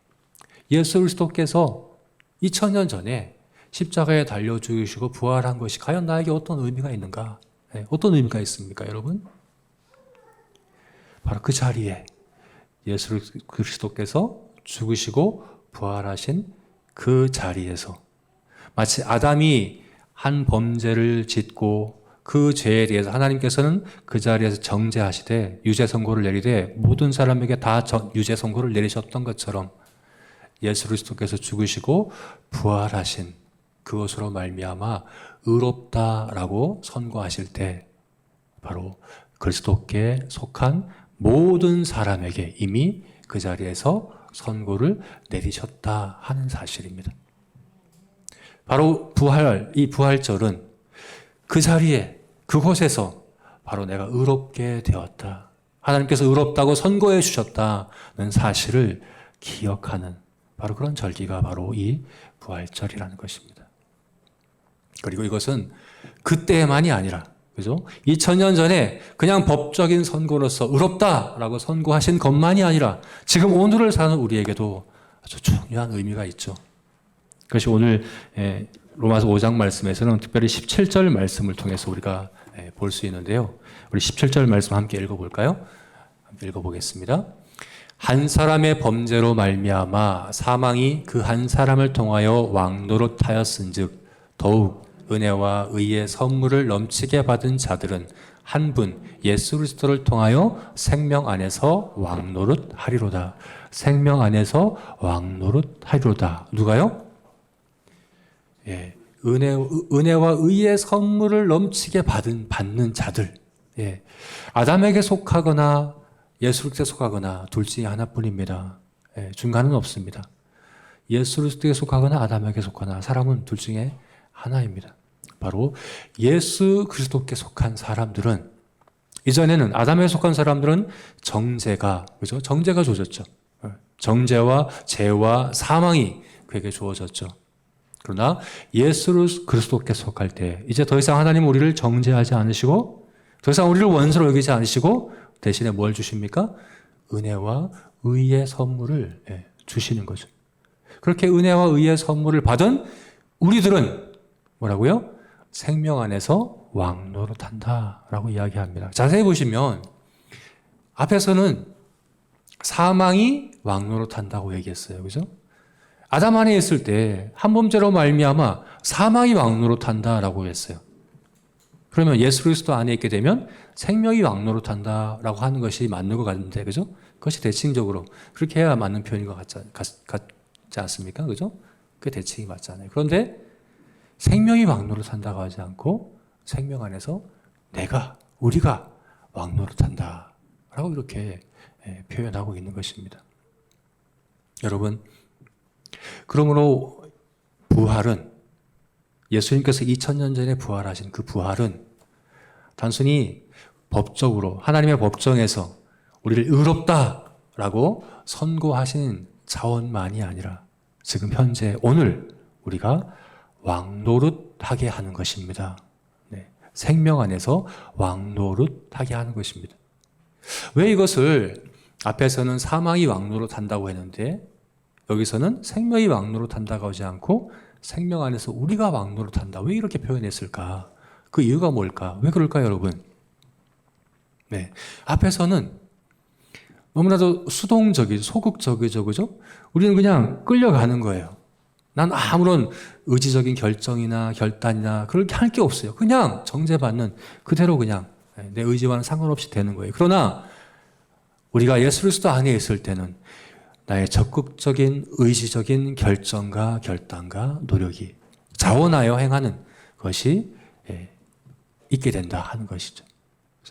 예수 그리스도께서 2000년 전에 십자가에 달려 죽으시고 부활한 것이 과연 나에게 어떤 의미가 있는가? 어떤 의미가 있습니까, 여러분? 바로 그 자리에 예수 그리스도께서 죽으시고 부활하신 그 자리에서 마치 아담이 한 범죄를 짓고 그 죄에 대해서 하나님께서는 그 자리에서 정죄하시되 유죄 선고를 내리되 모든 사람에게 다 유죄 선고를 내리셨던 것처럼 예수 그리스도께서 죽으시고 부활하신 그것으로 말미암아 의롭다라고 선고하실 때 바로 그리스도께 속한 모든 사람에게 이미 그 자리에서 선고를 내리셨다 하는 사실입니다. 바로 이 부활절은 그 자리에, 그곳에서 바로 내가 의롭게 되었다, 하나님께서 의롭다고 선고해 주셨다는 사실을 기억하는 바로 그런 절기가 바로 이 부활절이라는 것입니다. 그리고 이것은 그때만이 아니라, 그죠? 2000년 전에 그냥 법적인 선고로서 의롭다라고 선고하신 것만이 아니라 지금 오늘을 사는 우리에게도 아주 중요한 의미가 있죠. 그것이 오늘 로마서 5장 말씀에서는 특별히 17절 말씀을 통해서 우리가 볼 수 있는데요. 우리 17절 말씀 함께 읽어볼까요? 함께 읽어보겠습니다. 한 사람의 범죄로 말미암아 사망이 그 한 사람을 통하여 왕노릇하였은즉 더욱 은혜와 의의 선물을 넘치게 받은 자들은 한 분 예수 그리스도를 통하여 생명 안에서 왕노릇하리로다. 생명 안에서 왕노릇하리로다. 누가요? 은혜와 의의 선물을 넘치게 받는 자들. 아담에게 속하거나 예수 그리스도에 속하거나 둘 중에 하나뿐입니다. 중간은 없습니다. 예수 그리스도에 속하거나 아담에게 속하거나 사람은 둘 중에 하나입니다. 바로 예수 그리스도께 속한 사람들은, 이전에는 아담에 속한 사람들은 정죄가 주어졌죠. 정죄와 죄와 사망이 그에게 주어졌죠. 그러나 예수 그리스도께 속할 때 이제 더 이상 하나님은 우리를 정죄하지 않으시고 더 이상 우리를 원수로 여기지 않으시고 대신에 뭘 주십니까? 은혜와 의의 선물을 주시는 거죠. 그렇게 은혜와 의의 선물을 받은 우리들은 뭐라고요? 생명 안에서 왕노릇한다라고 이야기합니다. 자세히 보시면 앞에서는 사망이 왕노릇한다고 얘기했어요. 그죠? 아담 안에 있을 때 한 범죄로 말미암아 사망이 왕노릇한다라고 했어요. 그러면 예수 그리스도 안에 있게 되면 생명이 왕노릇한다라고 하는 것이 맞는 것 같은데, 그죠? 그것이 대칭적으로 그렇게 해야 맞는 표현인 것 같지 않습니까? 그죠? 그게 대칭이 맞잖아요. 그런데 생명이 왕노릇한다고 하지 않고 생명 안에서 우리가 왕노릇한다라고 이렇게 표현하고 있는 것입니다. 여러분, 그러므로 부활은, 예수님께서 2000년 전에 부활하신 그 부활은 단순히 법적으로 하나님의 법정에서 우리를 의롭다라고 선고하신 자원만이 아니라 지금 현재 오늘 우리가 왕노릇하게 하는 것입니다. 네, 생명 안에서 왕노릇하게 하는 것입니다. 왜 이것을 앞에서는 사망이 왕노릇한다고 했는데 여기서는 생명이 왕노릇한다고 하지 않고 생명 안에서 우리가 왕노릇한다. 왜 이렇게 표현했을까? 그 이유가 뭘까? 왜 그럴까요, 여러분? 네, 앞에서는 너무나도 수동적이죠, 소극적이죠, 그죠? 우리는 그냥 끌려가는 거예요. 난 아무런 의지적인 결정이나 결단이나 그렇게 할 게 없어요. 그냥 정죄받는 그대로 그냥 내 의지와는 상관없이 되는 거예요. 그러나 우리가 예수 그리스도 안에 있을 때는 나의 적극적인 의지적인 결정과 결단과 노력이 자원하여 행하는 것이 있게 된다 하는 것이죠.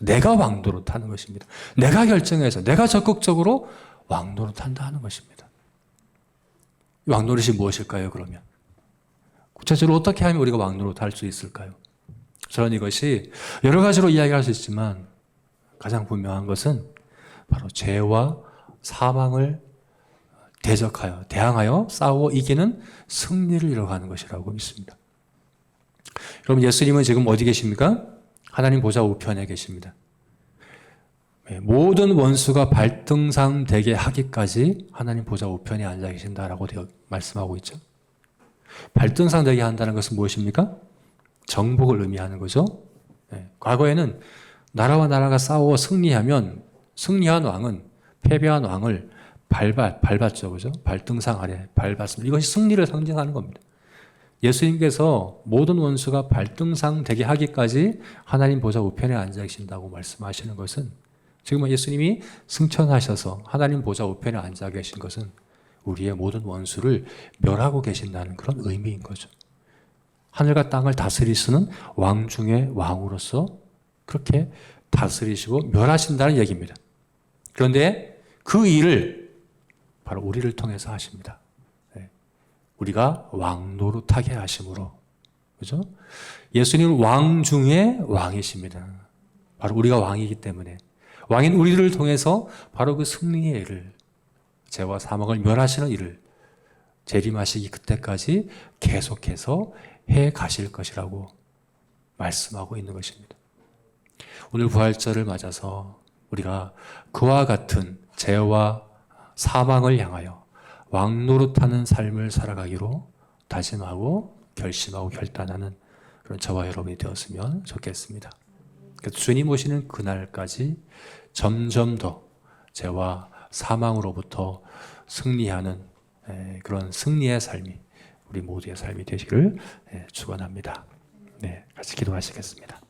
내가 왕노릇하는 것입니다. 내가 결정해서 내가 적극적으로 왕노릇한다 하는 것입니다. 왕노릇이 무엇일까요, 그러면? 구체적으로 어떻게 하면 우리가 왕노릇할 수 있을까요? 저는 이것이 여러 가지로 이야기할 수 있지만 가장 분명한 것은 바로 죄와 사망을 대항하여 싸워 이기는 승리를 이뤄가는 것이라고 믿습니다. 여러분, 예수님은 지금 어디 계십니까? 하나님 보좌 우편에 계십니다. 모든 원수가 발등상 되게 하기까지 하나님 보좌 우편에 앉아 계신다라고 말씀하고 있죠. 발등상 되게 한다는 것은 무엇입니까? 정복을 의미하는 거죠. 과거에는 나라와 나라가 싸워 승리하면 승리한 왕은 패배한 왕을 밟았죠. 그죠? 발등상 아래 밟았습니다. 이것이 승리를 상징하는 겁니다. 예수님께서 모든 원수가 발등상 되게 하기까지 하나님 보좌 우편에 앉아 계신다고 말씀하시는 것은 지금 예수님이 승천하셔서 하나님 보좌 우편에 앉아 계신 것은 우리의 모든 원수를 멸하고 계신다는 그런 의미인 거죠. 하늘과 땅을 다스리시는 왕 중의 왕으로서 그렇게 다스리시고 멸하신다는 얘기입니다. 그런데 그 일을 바로 우리를 통해서 하십니다. 우리가 왕노릇하게 하심으로, 그죠? 예수님은 왕 중에 왕이십니다. 바로 우리가 왕이기 때문에 왕인 우리를 통해서 바로 그 승리의 일을, 죄와 사망을 멸하시는 일을 재림하시기 그때까지 계속해서 해 가실 것이라고 말씀하고 있는 것입니다. 오늘 부활절을 맞아서 우리가 그와 같은 죄와 사망을 향하여 왕노릇하는 삶을 살아가기로 다짐하고 결심하고 결단하는 그런 저와 여러분이 되었으면 좋겠습니다. 주님 오시는 그날까지 점점 더 죄와 사망으로부터 승리하는 그런 승리의 삶이 우리 모두의 삶이 되시기를 축원합니다. 네, 같이 기도하시겠습니다.